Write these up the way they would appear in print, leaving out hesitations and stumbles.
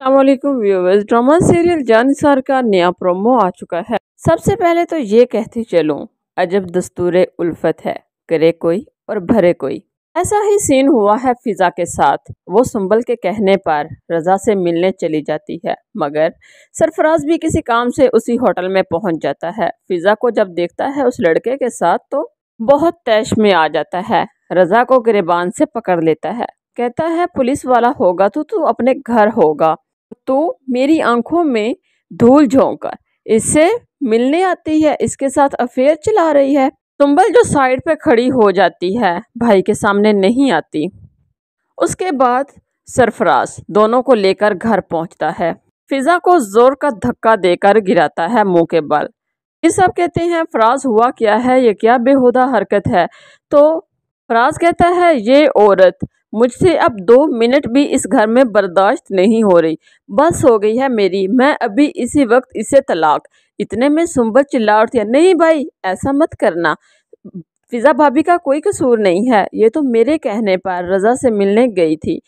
अस्सलामुअलैकुम viewers. Drama serial Jannisar का नया प्रोमो आ चुका है। सबसे पहले तो ये कहती चलूं, अजब दस्तूरे उल्फत है, करे कोई और भरे कोई। ऐसा ही सीन हुआ है फिजा के साथ। वो सुंबल के कहने पर रजा से मिलने चली जाती है, मगर सरफराज भी किसी काम से उसी होटल में पहुंच जाता है। फिजा को जब देखता है उस लड़के के साथ तो बहुत तैश में आ जाता है। रजा को गिरबान से पकड़ लेता है, कहता है पुलिस वाला होगा तो तू अपने घर होगा, तो मेरी आंखों में धूल झोंककर इससे मिलने आती है, इसके साथ अफेयर चला रही है। सुंबल जो साइड पे खड़ी हो जाती है, भाई के सामने नहीं आती। उसके बाद सरफराज दोनों को लेकर घर पहुंचता है। फिजा को जोर का धक्का देकर गिराता है मुंह के बल। ये सब कहते हैं फराज हुआ क्या है, ये क्या बेहुदा हरकत है। तो फराज कहता है ये औरत मुझसे अब 2 मिनट भी इस घर में बर्दाश्त नहीं हो रही, बस हो गई है मेरी, मैं अभी इसी वक्त इसे तलाक। इतने में सुंबल चिल्ला उठती है, नहीं भाई ऐसा मत करना, फिजा भाभी का कोई कसूर नहीं है, ये तो मेरे कहने पर रजा से मिलने गई थी।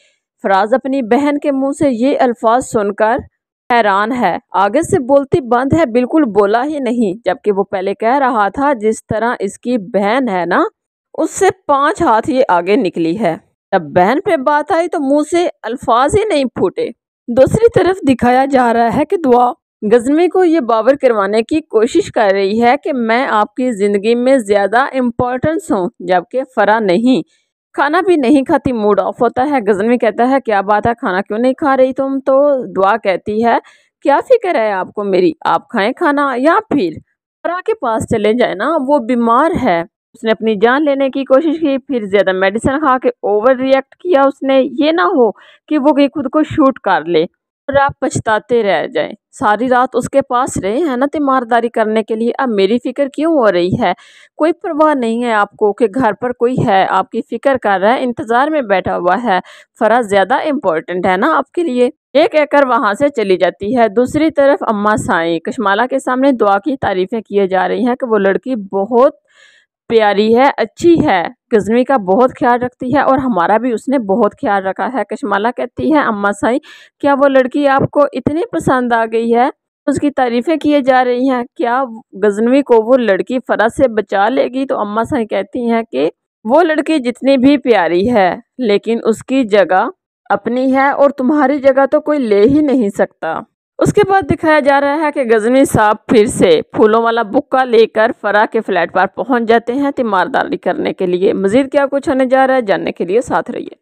फराज अपनी बहन के मुंह से ये अल्फाज सुनकर हैरान है, आगे से बोलती बंद है, बिल्कुल बोला ही नहीं, जबकि वो पहले कह रहा था जिस तरह इसकी बहन है ना, उससे 5 हाथ ये आगे निकली है। जब बहन पे बात आई तो मुंह से अल्फाज ही नहीं फूटे। दूसरी तरफ दिखाया जा रहा है कि दुआ गज़नवी को ये बावर करवाने की कोशिश कर रही है कि मैं आपकी ज़िंदगी में ज़्यादा इम्पोर्टेंस हूँ, जबकि फरा नहीं, खाना भी नहीं खाती, मूड ऑफ होता है। गज़नवी कहता है क्या बात है, खाना क्यों नहीं खा रही तुम? तो दुआ कहती है क्या फिक्र है आपको मेरी, आप खाएं खाना या फिर फरा के पास चले जाए ना, वो बीमार है। उसने अपनी जान लेने की कोशिश की, फिर ज़्यादा मेडिसिन खा के ओवर रिएक्ट किया उसने। ये ना हो कि वो कहीं खुद को शूट कर ले और आप पछताते रह जाएं। सारी रात उसके पास रहे हैं ना तीमारदारी करने के लिए, अब मेरी फिक्र क्यों हो रही है? कोई परवाह नहीं है आपको कि घर पर कोई है आपकी फिक्र कर रहा है, इंतज़ार में बैठा हुआ है, फरा ज़्यादा इम्पोर्टेंट है ना आपके लिए। एक कहकर वहाँ से चली जाती है। दूसरी तरफ अम्मा साईं कशमाला के सामने दुआ की तारीफ़ें किए जा रही हैं कि वो लड़की बहुत प्यारी है, अच्छी है, गज़नवी का बहुत ख्याल रखती है और हमारा भी उसने बहुत ख्याल रखा है। कशमाला कहती है अम्मा साईं क्या वो लड़की आपको इतनी पसंद आ गई है? उसकी तारीफ़ें किए जा रही हैं, क्या गज़नवी को वो लड़की फरा से बचा लेगी? तो अम्मा साईं कहती हैं कि वो लड़की जितनी भी प्यारी है लेकिन उसकी जगह अपनी है और तुम्हारी जगह तो कोई ले ही नहीं सकता। उसके बाद दिखाया जा रहा है कि गज़नवी साहब फिर से फूलों वाला बुक्का लेकर फरा के फ्लैट पर पहुंच जाते हैं तीमारदारी करने के लिए। मज़ीद क्या कुछ होने जा रहा है जानने के लिए साथ रहिए।